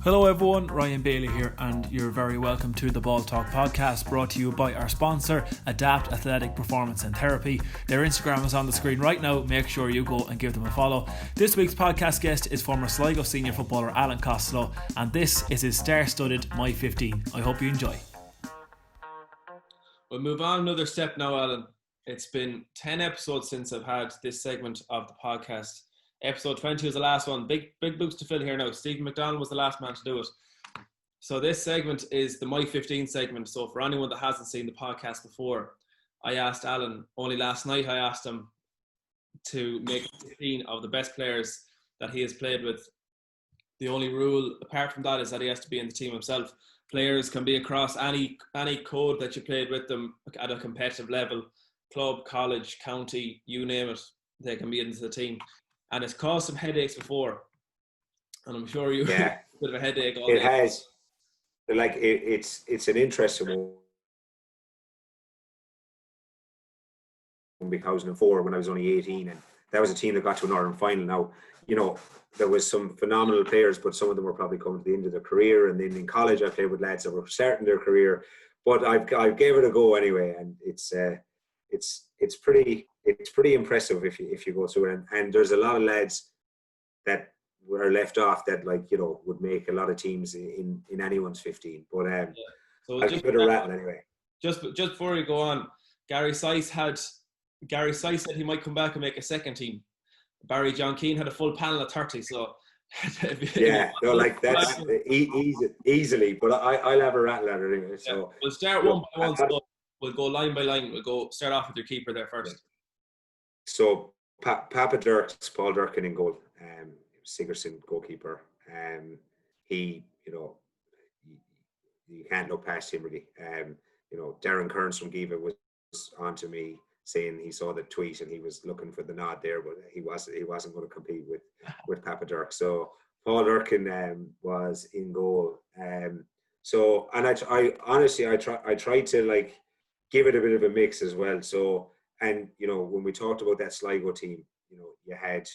Hello everyone, Ryan Bailey here, and you're very welcome to the Ball Talk podcast, brought to you by our sponsor, Adapt Athletic Performance and Therapy. Their Instagram is on the screen right now. Make sure you go and give them a follow. This week's podcast guest is former Sligo senior footballer Alan Costello, and this is his star-studded My 15. I hope you enjoy. We'll move on another step now, Alan. It's been 10 episodes since I've had this segment of the podcast. Episode 20 was the last one. Big boots to fill here now. Stephen McDonald was the last man to do it. So this segment is the My 15 segment. So for anyone that hasn't seen the podcast before, I asked Alan, only last night I asked him to make 15 of the best players that he has played with. The only rule apart from that is that he has to be in the team himself. Players can be across any code that you played with them at a competitive level. Club, college, county, you name it. They can be into the team. And it's caused some headaches before. And I'm sure you had a bit of a headache all day. It has. Like, it's an interesting one. In 2004, when I was only 18, and that was a team that got to an Ireland final. Now, you know, there was some phenomenal players, but some of them were probably coming to the end of their career. And then in college, I played with lads that were starting their career. But I gave it a go anyway, and it's pretty impressive if you go through it. And there's a lot of lads that were left off that, like, you know, would make a lot of teams in anyone's 15. But so I'll give it a rattle anyway. Just before we go on, Gary Sice said he might come back and make a second team. Barry John Keane had a full panel of 30, so that's easily. But I'll have a rattle at it anyway. So we'll start one by one. So we'll go line by line. We'll start off with your keeper there first. So Papa Dirks, Paul Durkin in goal. Sigerson goalkeeper. He, you know, you can't look past him really. You know, Darren Kearns from Giva was on to me saying he saw the tweet and he was looking for the nod there, but he wasn't going to compete with Papa Dirk. So Paul Durkin was in goal. So, and I honestly tried to, like, give it a bit of a mix as well. So, and, you know, when we talked about that Sligo team, you know, you had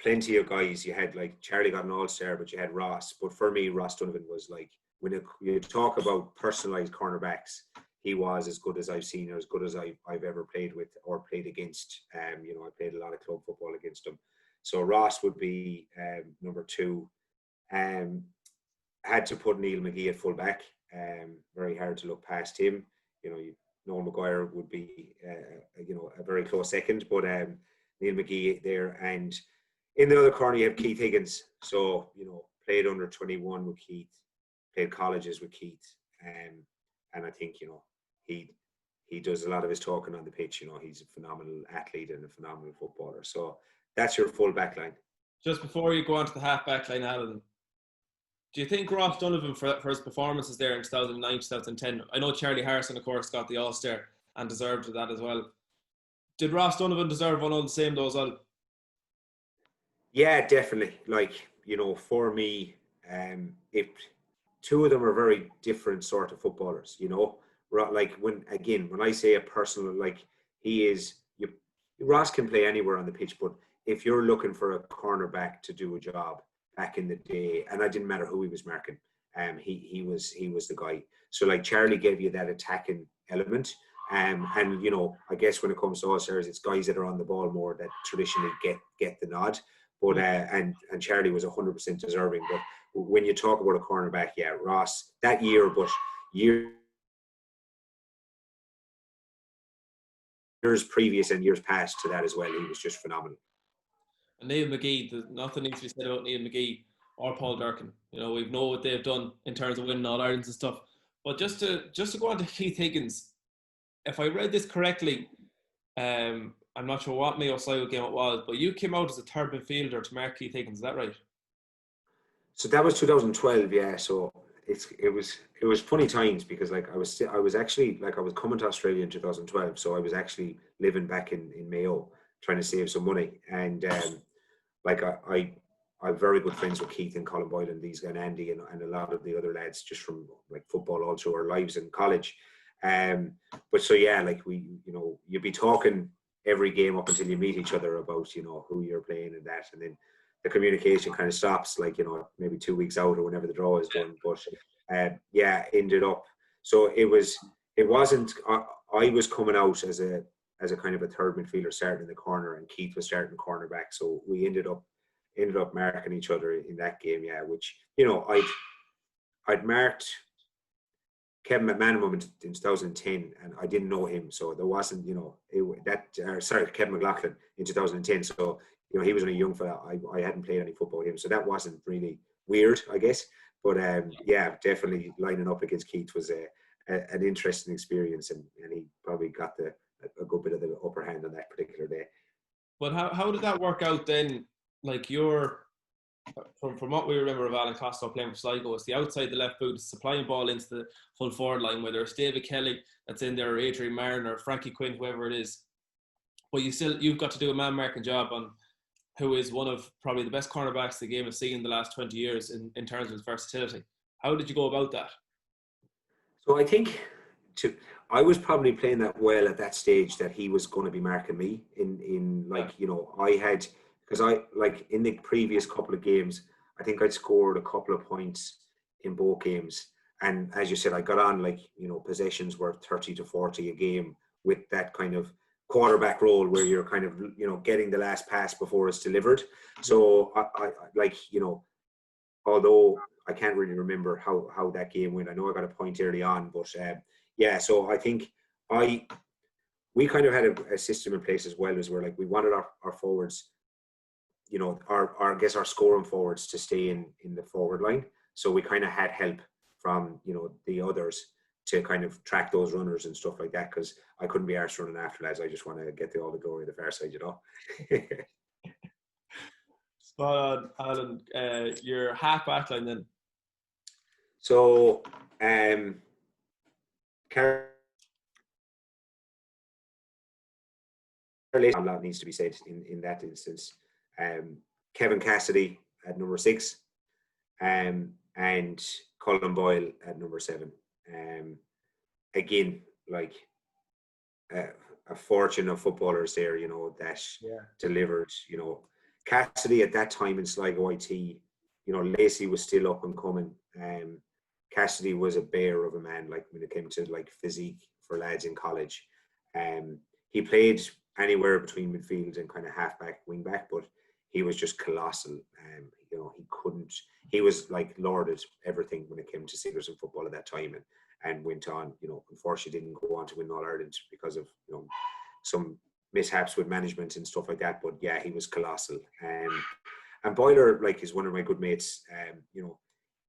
plenty of guys. You had, like, Charlie got an all-star, but you had Ross. But for me, Ross Donovan was, like, when you talk about personalised cornerbacks, he was as good as I've seen, or as good as I've ever played with or played against. You know, I played a lot of club football against him. So Ross would be number two. Had to put Neil McGee at full back. Very hard to look past him. You know, Noel Maguire would be, you know, a very close second, but Neil McGee there. And in the other corner, you have Keith Higgins. So, you know, played under 21 with Keith, played colleges with Keith. And I think, you know, he does a lot of his talking on the pitch. You know, he's a phenomenal athlete and a phenomenal footballer. So that's your full back line. Just before you go on to the half back line, Alan, do you think Ross Donovan, for his performances there in 2009, 2010, I know Charlie Harrison, of course, got the All-Star and deserved that as well. Did Ross Donovan deserve one of the same though as well? Yeah, definitely. Like, you know, for me, if two of them are very different sort of footballers, you know, like when I say a personal, like, Ross can play anywhere on the pitch, but if you're looking for a cornerback to do a job back in the day, and it didn't matter who he was marking, he was the guy. So, like, Charlie gave you that attacking element, and you know, I guess when it comes to All-Stars, it's guys that are on the ball more that traditionally get the nod. But and Charlie was 100% deserving. But when you talk about a cornerback, yeah, Ross that year, but years previous and years past to that as well, he was just phenomenal. And Neil McGee, nothing needs to be said about Neil McGee or Paul Durkin. You know, we know what they've done in terms of winning All-Irelands and stuff. But just to go on to Keith Higgins, if I read this correctly, I'm not sure what Mayo Sligo game it was, but you came out as a third midfielder to mark Keith Higgins. Is that right? So that was 2012, yeah. So it was funny times because, like, I was actually, like, I was coming to Australia in 2012, so I was actually living back in Mayo trying to save some money, and like I'm very good friends with Keith and Colin Boyle and these guys, and Andy and a lot of the other lads just from, like, football all through our lives in college. But so yeah, like, we, you know, you'd be talking every game up until you meet each other about, you know, who you're playing and that, and then the communication kind of stops, like, you know, maybe 2 weeks out or whenever the draw is done. But ended up. So it wasn't. I was coming out as a kind of a third midfielder starting in the corner, and Keith was starting cornerback. So we ended up marking each other in that game. Yeah, which, you know, I'd marked Kevin McManaman in 2010, and I didn't know him, so there wasn't, you know, Kevin McLaughlin in 2010. So, you know, he was only a young fella. I hadn't played any football with him, so that wasn't really weird, I guess. But yeah, definitely lining up against Keith was an interesting experience, and he probably got a good bit of the upper hand on that particular day. But how did that work out then? Like, from what we remember of Alan Costello playing for Sligo, it's the outside the left boot, supplying ball into the full forward line, whether it's David Kelly that's in there, or Adrian Martin, or Frankie Quinn, whoever it is. But you've got to do a man marking job on who is one of probably the best cornerbacks the game has seen in the last 20 years in terms of his versatility. How did you go about that? So I think I was probably playing that well at that stage that he was going to be marking me in like, you know, I had, because I, like, in the previous couple of games, I think I'd scored a couple of points in both games. And as you said, I got on, like, you know, possessions were 30 to 40 a game with that kind of quarterback role where you're kind of, you know, getting the last pass before it's delivered. So I like, you know, although I can't really remember how that game went. I know I got a point early on, but yeah, so I think we kind of had a system in place as well, as we're like, we wanted our forwards, you know, I guess our scoring forwards to stay in the forward line. So we kind of had help from, you know, the others to kind of track those runners and stuff like that, because I couldn't be arsed running after lads. I just want to get all the glory of the far side, you know. Spot on, Alan. Your half back line then. So a lot needs to be said in that instance. Kevin Cassidy at number 6, and Colin Boyle at number 7. Again, like a fortune of footballers there, you know, that delivered. You know, Cassidy at that time in Sligo IT, you know, Lacey was still up and coming. Cassidy was a bear of a man, like when it came to like physique for lads in college. He played anywhere between midfield and kind of halfback, wing back, but he was just colossal. You know, he was like lorded everything when it came to Sigerson football at that time, and went on, you know, unfortunately didn't go on to win All Ireland because of, you know, some mishaps with management and stuff like that. But yeah, he was colossal. And Boiler, like, is one of my good mates. You know,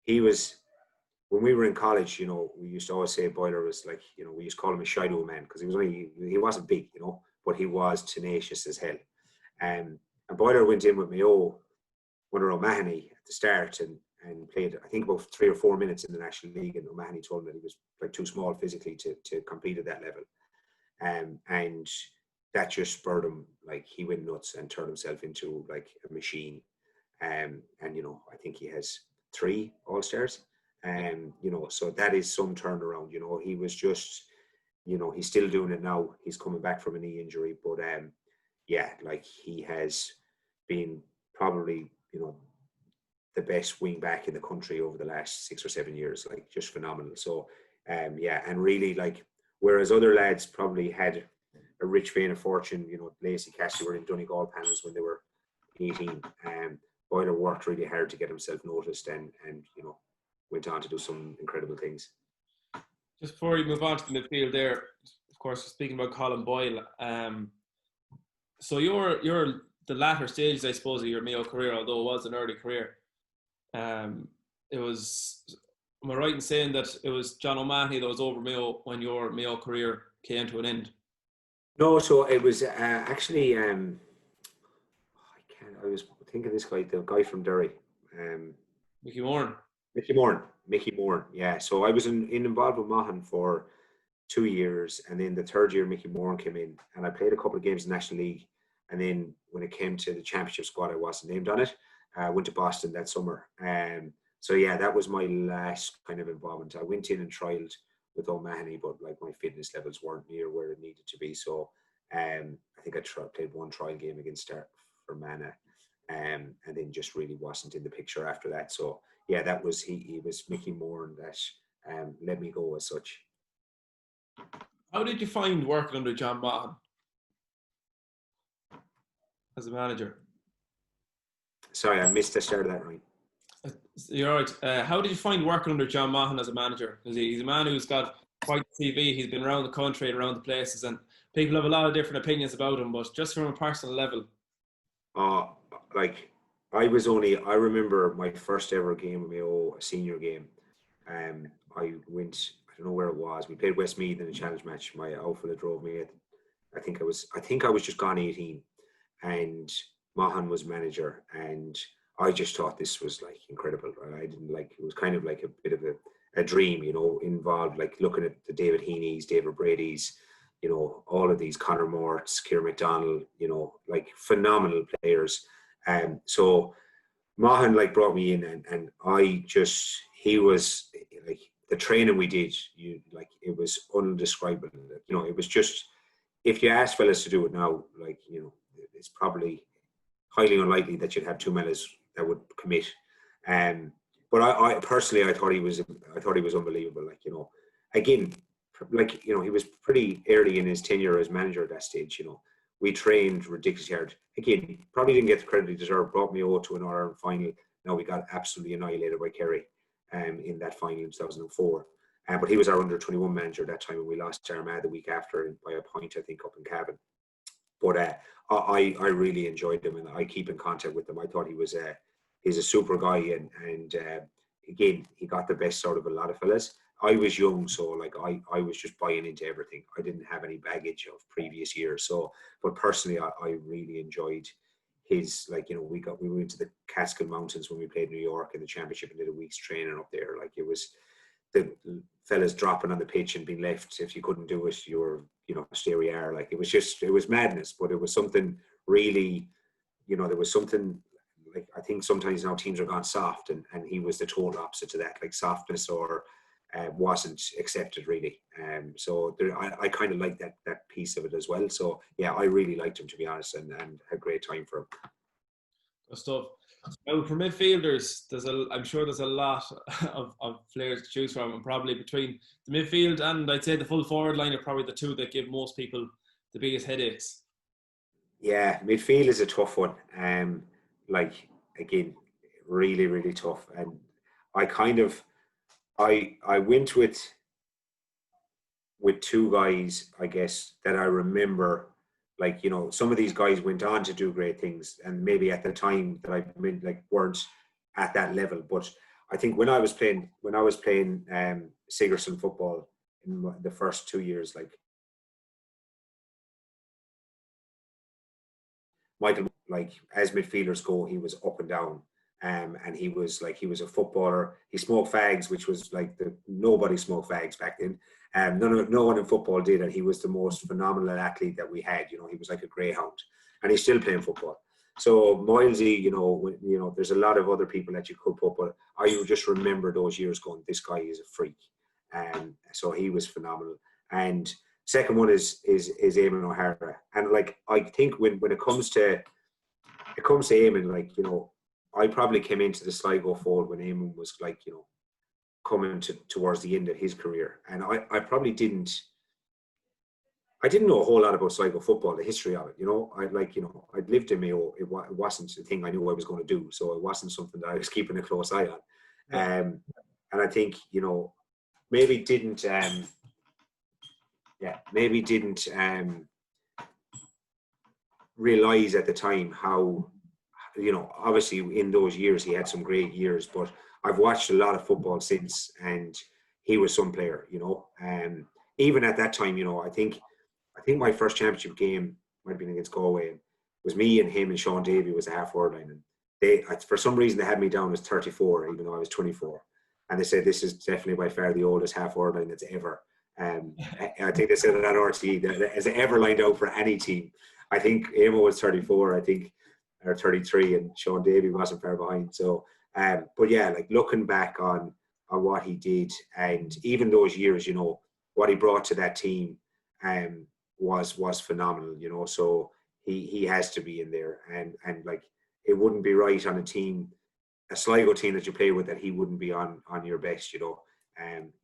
he was, when we were in college, you know, we used to always say Boiler was like, you know, we used to call him a Shido man, because he wasn't big, you know, but he was tenacious as hell. And Boiler went in with Mayo under O'Mahony at the start and played, I think, about 3 or 4 minutes in the National League, and O'Mahony told him that he was like too small physically to compete at that level. And that just spurred him, like, he went nuts and turned himself into like a machine. And you know, I think he has 3 All-Stars. You know, so that is some turnaround. You know, he was just, you know, he's still doing it now. He's coming back from a knee injury, but yeah, like, he has been probably, you know, the best wing back in the country over the last 6 or 7 years, like, just phenomenal. So yeah, and really, like, whereas other lads probably had a rich vein of fortune, you know, Lacey, Cassidy were in Donegal panels when they were 18. Boiler worked really hard to get himself noticed, and you know, went on to do some incredible things. Just before you move on to the midfield there, of course, speaking about Colin Boyle, so you're the latter stages, I suppose, of your Mayo career, although it was an early career. It was, am I right in saying that it was John O'Mahony that was over Mayo when your Mayo career came to an end? No, so it was actually, I was thinking this guy, the guy from Derry. Mickey Moran. Mickey Moran, yeah. So I was involved with Mahon for 2 years, and then the third year Mickey Moran came in, and I played a couple of games in the National League, and then when it came to the championship squad, I wasn't named on it. I went to Boston that summer. So yeah, that was my last kind of involvement. I went in and trialed with O'Mahony, but like, my fitness levels weren't near where it needed to be. So I think I played one trial game against Fermanagh, and then just really wasn't in the picture after that. So yeah, that was he was Mickey Moore, and that let me go as such. How did you find working under John Mahon as a manager? Sorry, I missed the start of that, right? You're right. How did you find working under John Mahon as a manager? Because he's a man who's got quite a CV. He's been around the country and around the places, and people have a lot of different opinions about him. But just from a personal level, like I remember my first ever game of Mayo, a senior game. I went, I don't know where it was. We played Westmeath in a challenge match. My outfielder drove me. I think I was just gone 18, and Mahon was manager, and I just thought this was like incredible. I didn't like, it was kind of like a bit of a dream, you know, involved like looking at the David Heaney's, David Brady's, you know, all of these Conor Morts, Kieran McDonald, you know, like phenomenal players. So Mahon like brought me in, and he was like, the training we did, it was undescribable. You know, it was just, if you ask fellas to do it now, like, you know, it's probably highly unlikely that you'd have two fellas that would commit. But I personally, I thought he was unbelievable. Like, you know, again, like, you know, he was pretty early in his tenure as manager at that stage. You know, we trained ridiculously hard. Again, probably didn't get the credit he deserved. Brought Mayo to an All-Ireland final. Now we got absolutely annihilated by Kerry in that final in 2004. But he was our under-21 manager at that time, and we lost to Armagh the week after by a point, I think, up in Cavan. But I really enjoyed him, and I keep in contact with him. I thought he's a super guy, and again, he got the best out of a lot of fellas. I was young, so like I was just buying into everything. I didn't have any baggage of previous years. So, but personally, I really enjoyed his, like, you know, we went to the Catskill Mountains when we played New York in the championship and did a week's training up there. Like, it was the fellas dropping on the pitch and being left. If you couldn't do it, you were, you know, stay where you are. Like, it was madness, but it was something really, you know, there was something, like, I think sometimes now teams are gone soft, and he was the total opposite to that, like softness or wasn't accepted really. So I kind of like that piece of it as well. So yeah, I really liked him, to be honest, and had a great time for him. Good stuff. Now, for midfielders, I'm sure there's a lot of players to choose from, and probably between the midfield and I'd say the full forward line are probably the two that give most people the biggest headaches. Yeah, midfield is a tough one. Like, again, really, really tough. And I went with two guys, I guess, that I remember. Like, you know, some of these guys went on to do great things, and maybe at the time that I meant, like, weren't at that level. But I think when I was playing Sigerson football in the first 2 years, like, Michael, like, as midfielders go, he was up and down. And he was a footballer. He smoked fags, which was like nobody smoked fags back then. No one in football did, and he was the most phenomenal athlete that we had. You know, he was like a greyhound, and he's still playing football. So Milesy, you know, there's a lot of other people that you could put, but I just remember those years going, this guy is a freak. So he was phenomenal. And second one is Amon OHara, and like, I think when it comes to Amon, like, you know, I probably came into the Sligo fold when Amon was, like, you know, coming towards the end of his career, and I probably didn't know a whole lot about Sligo football, the history of it. You know, I'd lived in Mayo. It wasn't a thing I knew I was going to do, so it wasn't something that I was keeping a close eye on. Yeah. And I think, you know, maybe didn't realize at the time how, you know, obviously in those years he had some great years, but I've watched a lot of football since, and he was some player, you know. Even at that time, you know, I think my first championship game might have been against Galway. It was me and him and Sean Davey was a half forward line, and they, for some reason, they had me down as 34, even though I was 24, and they said this is definitely by far the oldest half forward line that's ever. I think they said it on RTE that has ever lined out for any team. I think Amo was 34. I think. Or 33, and Sean Davey wasn't far behind. So, but yeah, like, looking back on what he did, and even those years, you know, what he brought to that team, was phenomenal. You know, so he has to be in there, and like, it wouldn't be right on a team, a Sligo team that you play with, that he wouldn't be on your best, you know.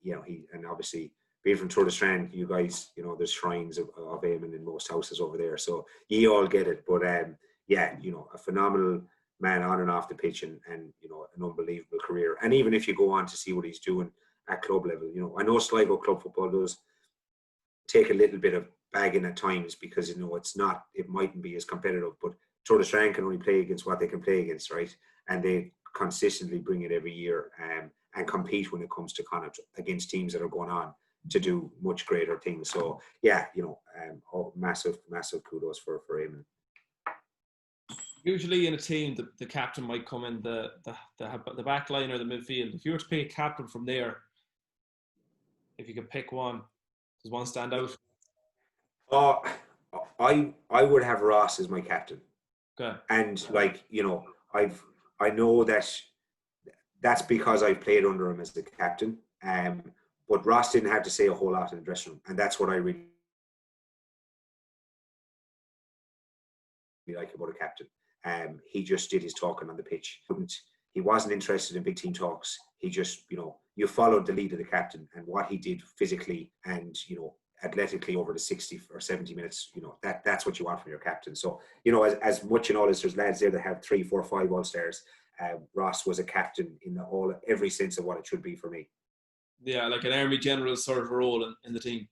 You know, and obviously being from Tour de Strand, you guys, you know, there's shrines of Eamon in most houses over there, so you all get it. But yeah, you know, a phenomenal man on and off the pitch, and you know, an unbelievable career. And even if you go on to see what he's doing at club level, you know, I know Sligo club football does take a little bit of bagging at times, because, you know, it mightn't be as competitive, but Tour de Strand can only play against what they can play against, right? And they consistently bring it every year, and compete when it comes to kind of against teams that are going on to do much greater things. So yeah, you know, massive kudos for Eamon. Usually in a team, the captain might come in the back line or the midfield. If you were to pick a captain from there, if you could pick one, does one stand out? I would have Ross as my captain. Okay. And like, you know, I know that's because I've played under him as the captain. But Ross didn't have to say a whole lot in the dressing room, and that's what I really like about a captain. He just did his talking on the pitch. He wasn't interested in big team talks. He just, you know, you followed the lead of the captain and what he did physically and, you know, athletically over the 60 or 70 minutes. You know, that's what you want from your captain. So, you know, as much in all as there's lads there that have 3, 4, 5 All-Stars, Ross was a captain in every sense of what it should be for me. Yeah, like an army general sort of role in the team.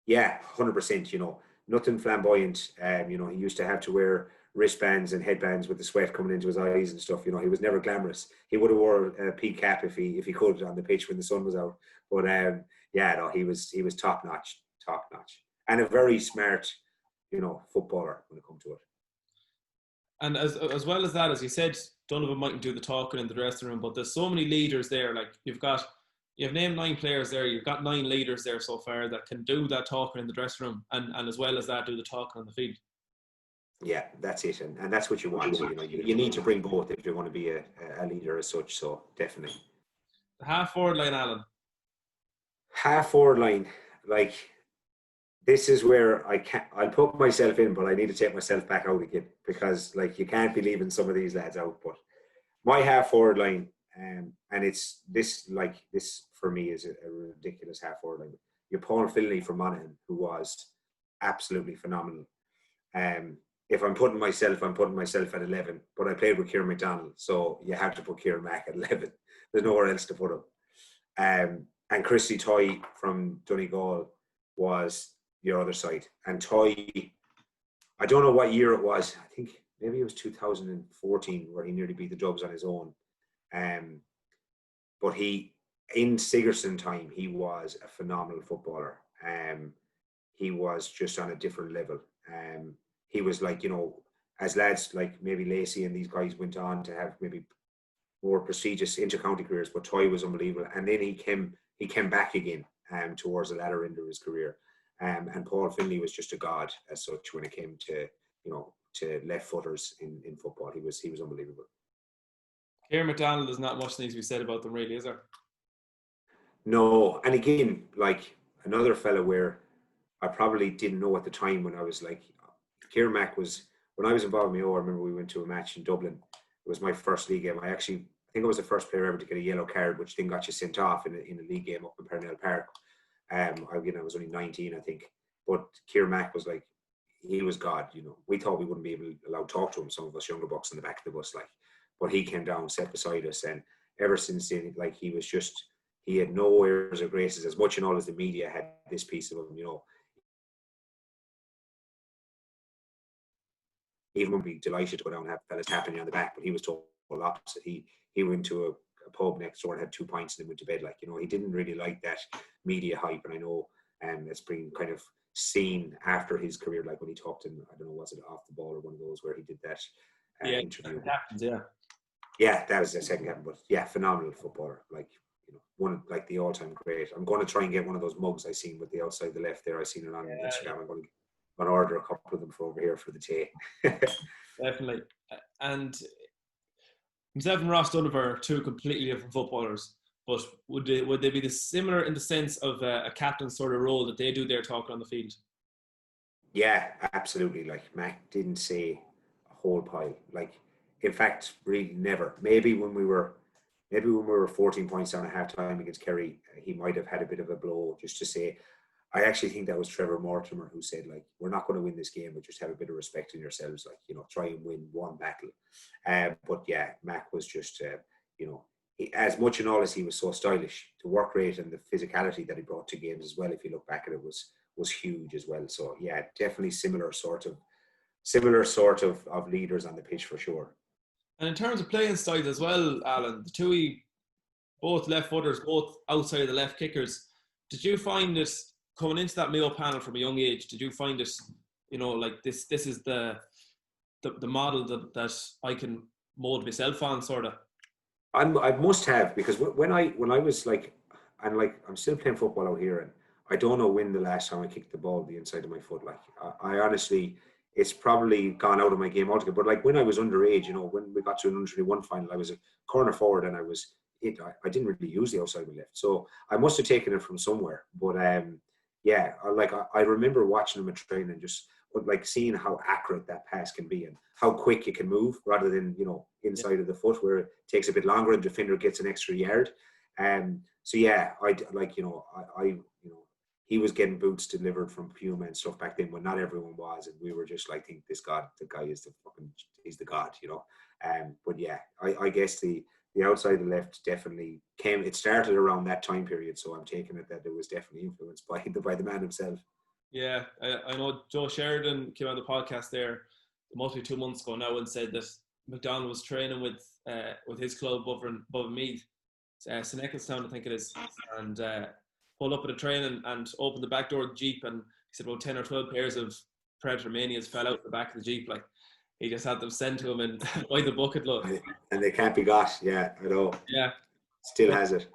Yeah, 100%. You know, nothing flamboyant. You know, he used to have to wear wristbands and headbands with the sweat coming into his eyes and stuff. You know, he was never glamorous. He would have wore a peak cap if he could on the pitch when the sun was out. But yeah, no, he was top notch, and a very smart, you know, footballer when it comes to it. And as well as that, as you said, Donovan mightn't do the talking in the dressing room, but there's so many leaders there. Like you've named 9 players there. You've got 9 leaders there so far that can do that talking in the dressing room, and as well as that, do the talking on the field. Yeah, that's it, and that's what you want. So, you know, you need to bring both if you want to be a leader as such. So definitely. The half forward line, Alan. Half forward line, like, this is where I'll put myself in, but I need to take myself back out again, because like, you can't be leaving some of these lads out. But my half forward line, and it's this for me is a ridiculous half forward line. You're Paul Finlay from Monaghan, who was absolutely phenomenal. If I'm putting myself at 11, but I played with Kieran McDonald, so you have to put Kieran Mack at 11. There's nowhere else to put him. And Christy Toye from Donegal was your other side. And Toye, I don't know what year it was. I think maybe it was 2014 where he nearly beat the Dubs on his own. But in Sigerson time, he was a phenomenal footballer. He was just on a different level. He was like, you know, as lads like maybe Lacey and these guys went on to have maybe more prestigious inter-county careers, but Toye was unbelievable. And then he came back again towards the latter end of his career. And Paul Finlay was just a god as such when it came to, you know, to left footers in football. He was unbelievable. Kieran McDonald, there's not much needs to be said about them, really, is there? No, and again, like another fella where I probably didn't know at the time when I was like, Kieran Mack was, when I was involved in Mayo, I remember we went to a match in Dublin. It was my first league game. I think I was the first player ever to get a yellow card, which then got you sent off in a league game up in Parnell Park. I was only 19, I think. But Kieran Mack was like, he was God, you know. We thought we wouldn't be allowed to talk to him, some of us younger bucks in the back of the bus, like. But he came down, sat beside us, and ever since then, like, he had no airs or graces, as much and all as the media had this piece of him, you know. Even would be delighted to go down and have fellas tapping you on the back, but he was total opposite. He went to a pub next door and had 2 pints and then went to bed. Like, you know, he didn't really like that media hype, and I know it's been kind of seen after his career, like when he talked in, I don't know, was it Off the Ball or one of those where he did that interview? Yeah, that was the second captain, but yeah, phenomenal footballer. Like, you know, one like the all-time great. I'm going to try and get one of those mugs I seen with the outside the left there. I seen it on Instagram. Yeah. I'm going to order a couple of them for over here for the tea. Definitely. And himself and Ross Donovan are 2 completely different footballers, but would they be similar in the sense of a captain sort of role that they do their talking on the field? Yeah, absolutely. Like, Mac didn't say a whole pile. Like, in fact, really never. Maybe when we were 14 points down at half time against Kerry, he might have had a bit of a blow just to say. I actually think that was Trevor Mortimer who said, like, we're not going to win this game, but just have a bit of respect in yourselves, like, you know, try and win one battle. But yeah, Mac was just, you know, as much and all as he was so stylish, the work rate and the physicality that he brought to games as well, if you look back at it, was huge as well. So yeah, definitely similar sort of leaders on the pitch for sure. And in terms of playing styles as well, Alan, the two, both left footers, both outside of the left kickers, did you find this coming into that Mayo panel from a young age? Did you find it, you know, like this is the model that I can mold myself on, sort of? I must have, because when I was like, and like I'm still playing football out here, and I don't know when the last time I kicked the ball the inside of my foot. Like I honestly, it's probably gone out of my game altogether. But like when I was underage, you know, when we got to an under-21 final, I was a corner forward, and I didn't really use the outside of my left, so I must have taken it from somewhere. But yeah, I remember watching him at training and just like seeing how accurate that pass can be and how quick it can move, rather than, you know, inside of the foot where it takes a bit longer and the defender gets an extra yard. So yeah, I you know, he was getting boots delivered from Puma and stuff back then when not everyone was, and we were just like, think the guy is he's the god, you know. But yeah, I guess the outside of the left definitely came. It started around that time period, so I'm taking it that it was definitely influenced by the man himself. Yeah, I know Joe Sheridan came on the podcast there, mostly 2 months ago now, and said that McDonald was training with his club above Meath, St Ecclestown, I think it is, and pulled up at a train and opened the back door of the Jeep, and he said about 10 or 12 pairs of Predator Manias fell out the back of the Jeep. Like, he just had them sent to him and by the bucket load. And they can't be got. Yeah, I know. Yeah. Still has it.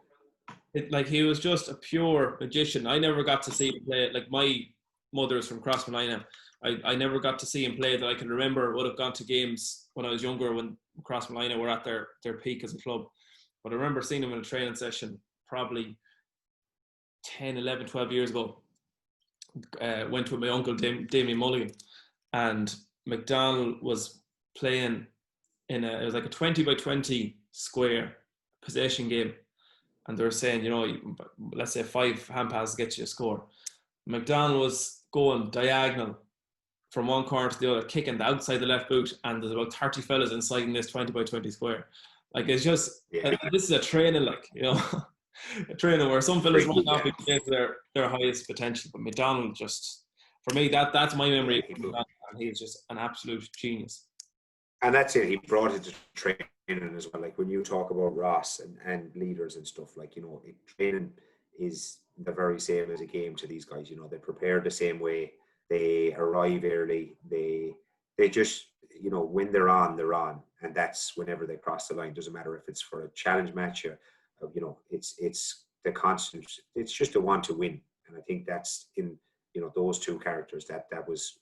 Like, he was just a pure magician. I never got to see him play. Like, my mother is from Crossmolina. I never got to see him play that I can remember. Would have gone to games when I was younger when Crossmolina were at their peak as a club. But I remember seeing him in a training session probably 10, 11, 12 years ago. Went with my uncle Damien Mulligan, and McDonald was playing it was like a 20 by 20 square possession game, and they were saying, you know, let's say 5 hand passes get you a score. McDonald was going diagonal from one corner to the other, kicking the outside the left boot, and there's about 30 fellas inside in this 20 by 20 square. Like, it's just, this is a training, like, you know, a training where some fellas might not be playing to their highest potential, but McDonald just, for me, that's my memory of McDonald, and he's just an absolute genius. And that's it. He brought it to training as well. Like, when you talk about Ross and leaders and stuff, like, you know, training is the very same as a game to these guys. You know, they prepare the same way. They arrive early. They just, you know, when they're on, and that's whenever they cross the line. Doesn't matter if it's for a challenge match. You know, it's the constant. It's just a want to win, and I think that's in, you know, those two characters that was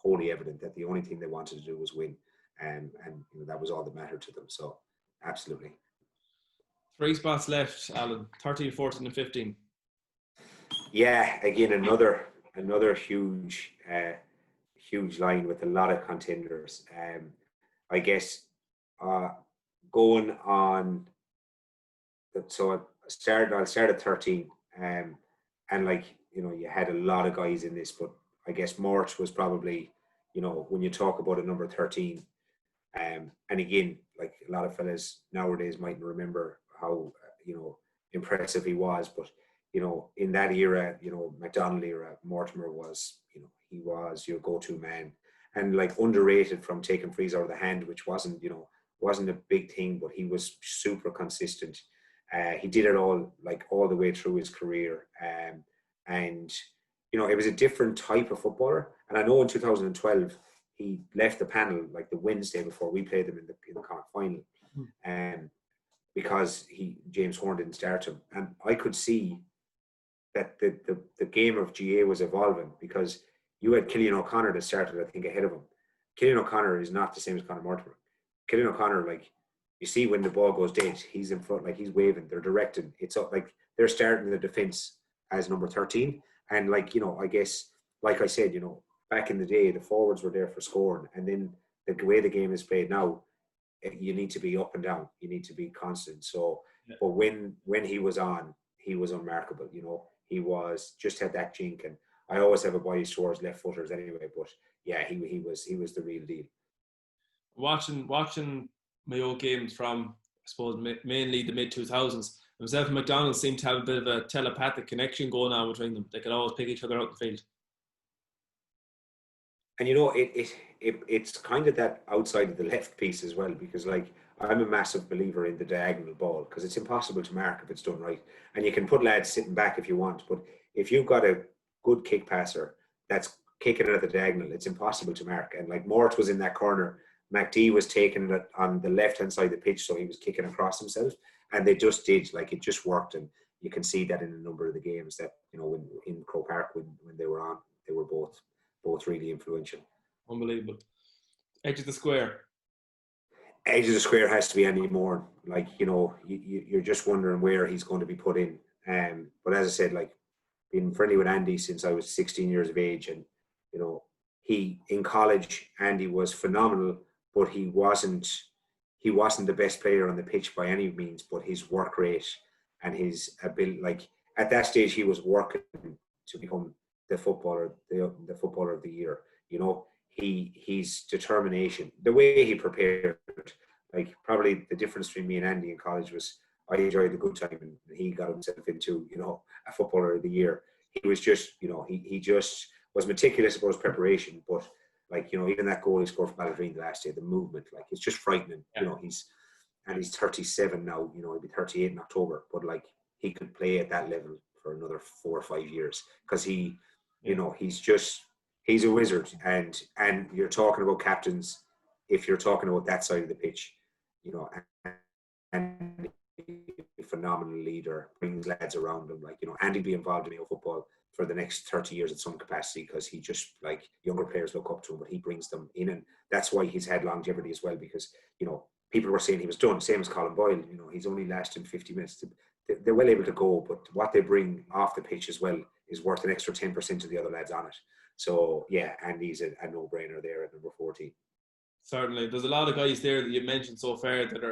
wholly evident that the only thing they wanted to do was win. And you know, that was all that mattered to them. So absolutely. 3 spots left, Alan. 13, 14 and 15. Yeah, again, another huge line with a lot of contenders. I guess going on, so I'll start at 13, and like, you know, you had a lot of guys in this, but I guess Mort was probably, you know, when you talk about a number 13, and again, like, a lot of fellas nowadays mightn't remember how, you know, impressive he was, but, you know, in that era, you know, McDonald era, Mortimer was, you know, he was your go-to man, and like underrated from taking frees out of the hand, which wasn't a big thing, but he was super consistent. He did it all the way through his career, and you know, it was a different type of footballer. And I know in 2012 he left the panel like the Wednesday before we played them in the Connacht final, because James Horn didn't start him, and I could see that the game of GA was evolving, because you had Cillian O'Connor that started, I think, ahead of him. Cillian O'Connor is not the same as Conor Mortimer. Cillian O'Connor, like, you see when the ball goes dead, he's in front, like, he's waving, they're directing. It's up, like, they're starting the defence as number 13. And, like, you know, I guess, like I said, you know, back in the day, the forwards were there for scoring. And then the way the game is played now, you need to be up and down. You need to be constant. So, Yeah. but when he was on, he was unmarkable. He was just had that jink, and I always have a bias towards left footers anyway. But yeah, he was the real deal. Watching my old games from, I suppose, mainly the mid-2000s, himself and McDonald seemed to have a bit of a telepathic connection going on between them. They could always pick each other out in the field. And it's kind of that outside of the left piece as well, because like I'm a massive believer in the diagonal ball, because it's impossible to mark if it's done right. And you can put lads sitting back if you want, but if you've got a good kick passer that's kicking it at the diagonal, it's impossible to mark. And like Mort was in that corner, McD was taking it on the left hand side of the pitch, so he was kicking across himself, and they just did, like, it just worked. And you can see that in a number of the games that, when in Croke Park when they were on, they were both really influential. Unbelievable. Edge of the square. Edge of the square has to be Andy Moore. Like, you're just wondering where he's going to be put in. But as I said, like, been friendly with Andy since I was 16 years of age, and he in college, Andy was phenomenal, but he wasn't the best player on the pitch by any means. But his work rate and his ability, like at that stage, he was working to become the footballer of the year. His determination, the way he prepared, like probably the difference between me and Andy in college was I enjoyed the good time, and he got himself into a footballer of the year. He was just he just was meticulous about his preparation, but like even that goal he scored for Balladrine the last day, the movement, like it's just frightening. Yeah. He's 37 now. He'll be 38 in October, but like he could play at that level for another 4 or 5 years, because he's a wizard. And you're talking about captains, if you're talking about that side of the pitch, and a phenomenal leader, brings lads around him. Like, Andy be involved in Mayo football for the next 30 years at some capacity, because he just, like, younger players look up to him, but he brings them in, and that's why he's had longevity as well, because people were saying he was done, same as Colin Boyle. He's only lasting 50 minutes. They're well able to go, but what they bring off the pitch as well is worth an extra 10% to the other lads on it. So yeah, Andy's a no-brainer there at number 14. Certainly, there's a lot of guys there that you mentioned so far that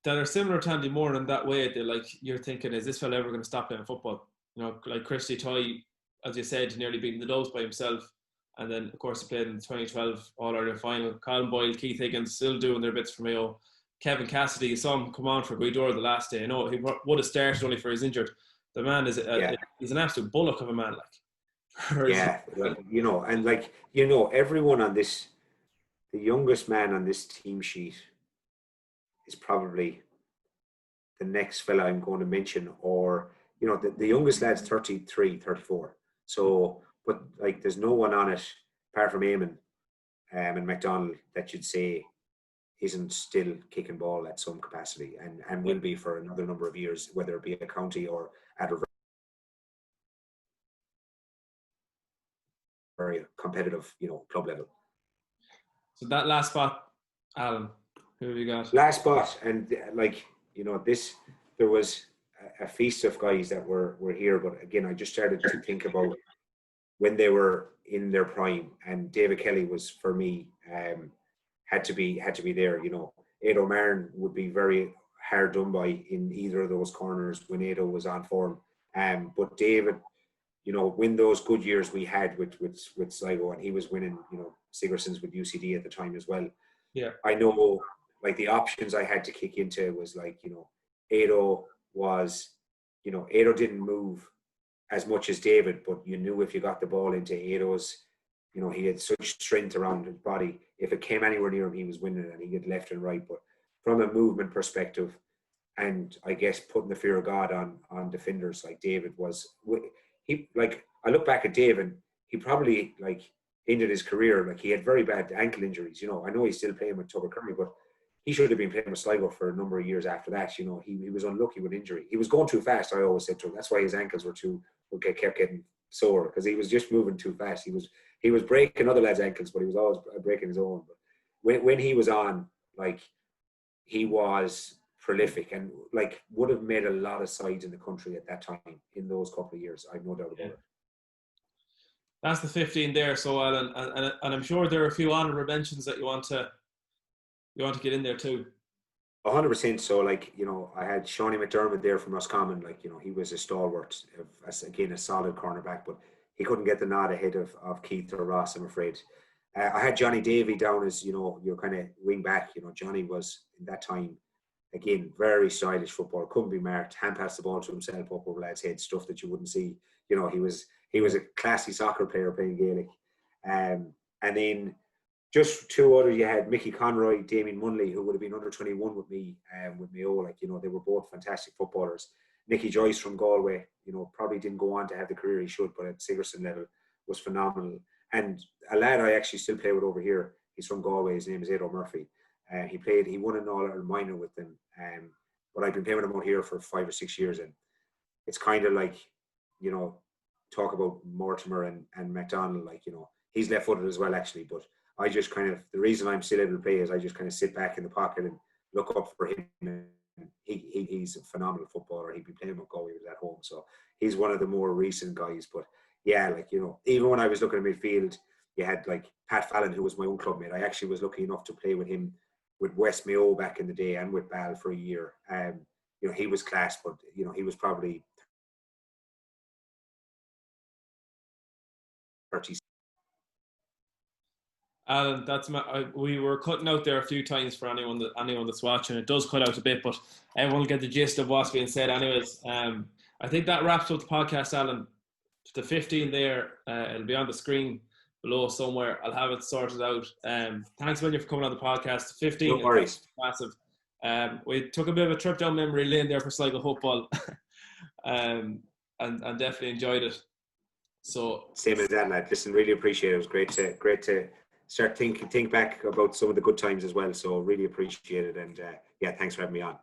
are similar to Andy Moore in that way. They're like, you're thinking, is this fella ever going to stop playing football? Like Christy Toye, as you said, nearly beating the Doves by himself, and then of course he played in the 2012 All-Ireland final. Colin Boyle, Keith Higgins still doing their bits for Mayo. Kevin Cassidy, you saw him come on for Guidor the last day. He would have started only for his injured. The man is he's an absolute bullock of a man, like. Yeah, everyone on this, the youngest man on this team sheet is probably the next fella I'm going to mention, or the youngest lad's 33, 34. So, but like, there's no one on it apart from Amon and McDonald that you'd say isn't still kicking ball at some capacity, and will be for another number of years, whether it be a county or at a very competitive, club level. So that last spot, Alan, who have you got? Last spot, and like, there was a feast of guys that were here, but again, I just started to think about when they were in their prime, and David Kelly was, for me, had to be there. Edo Martin would be very hard done by in either of those corners when Edo was on form. But David, when those good years we had with Sligo, and he was winning, Sigerson's with UCD at the time as well. Yeah. I know, like, the options I had to kick into was like, Edo was, Edo didn't move as much as David, but you knew if you got the ball into Edo's, he had such strength around his body. If it came anywhere near him, he was winning, and he get left and right. But from a movement perspective, and I guess putting the fear of God on defenders, like David was, I look back at David, he probably, like, ended his career, like, he had very bad ankle injuries. I know he's still playing with Tubber Curry, but he should have been playing with Sligo for a number of years after that. He was unlucky with injury. He was going too fast, I always said to him. That's why his ankles kept getting sore, because he was just moving too fast. He was breaking other lads' ankles, but he was always breaking his own. But when he was on, like, he was prolific, and like would have made a lot of sides in the country at that time in those couple of years. I've no doubt about it. That's the 15 there. So Alan, and I'm sure there are a few honourable mentions that you want to you want to get in there too. 100%. So, like, you know, I had Shawnee McDermott there from Roscommon. Like, you know, he was a stalwart, again, a solid cornerback, but he couldn't get the nod ahead of Keith or Ross, I'm afraid. I had Johnny Davey down as, you know, your kind of wing back. You know, Johnny was, in that time, again, very stylish footballer, couldn't be marked, hand pass the ball to himself up over lads' heads, stuff that you wouldn't see. You know, he was a classy soccer player playing Gaelic. And then just two others, you had Mickey Conroy, Damien Munley, who would have been under 21 with me, with Mayo. Like, you know, they were both fantastic footballers. Nicky Joyce from Galway, you know, probably didn't go on to have the career he should, but at Sigerson level was phenomenal. And a lad I actually still play with over here, he's from Galway, his name is Edo Murphy. He won an All-Ireland minor with them. But I've been playing with him out here for 5 or 6 years. And it's kind of like, you know, talk about Mortimer and McDonald, like, you know, he's left-footed as well, actually. But I just kind of, the reason I'm still able to play is I just kind of sit back in the pocket and look up for him. And he's a phenomenal footballer. He'd be playing with Galway at home. So he's one of the more recent guys. But yeah, like, you know, even when I was looking at midfield, you had like Pat Fallon, who was my own clubmate. I actually was lucky enough to play with him with West Mayo back in the day and with Bal for a year. You know, he was class, but, you know, he was probably 30. Alan, we were cutting out there a few times for anyone that's watching. It does cut out a bit, but everyone will get the gist of what's being said anyways. I think that wraps up the podcast, Alan. The 15 there, it'll be on the screen below somewhere. I'll have it sorted out. Thanks a million for coming on the podcast. 15 No worries. Massive. We took a bit of a trip down memory lane there for Sligo football, and definitely enjoyed it. So same as that, lad. Listen, really appreciate it. It was great to start think back about some of the good times as well. So really appreciate it, and yeah, thanks for having me on.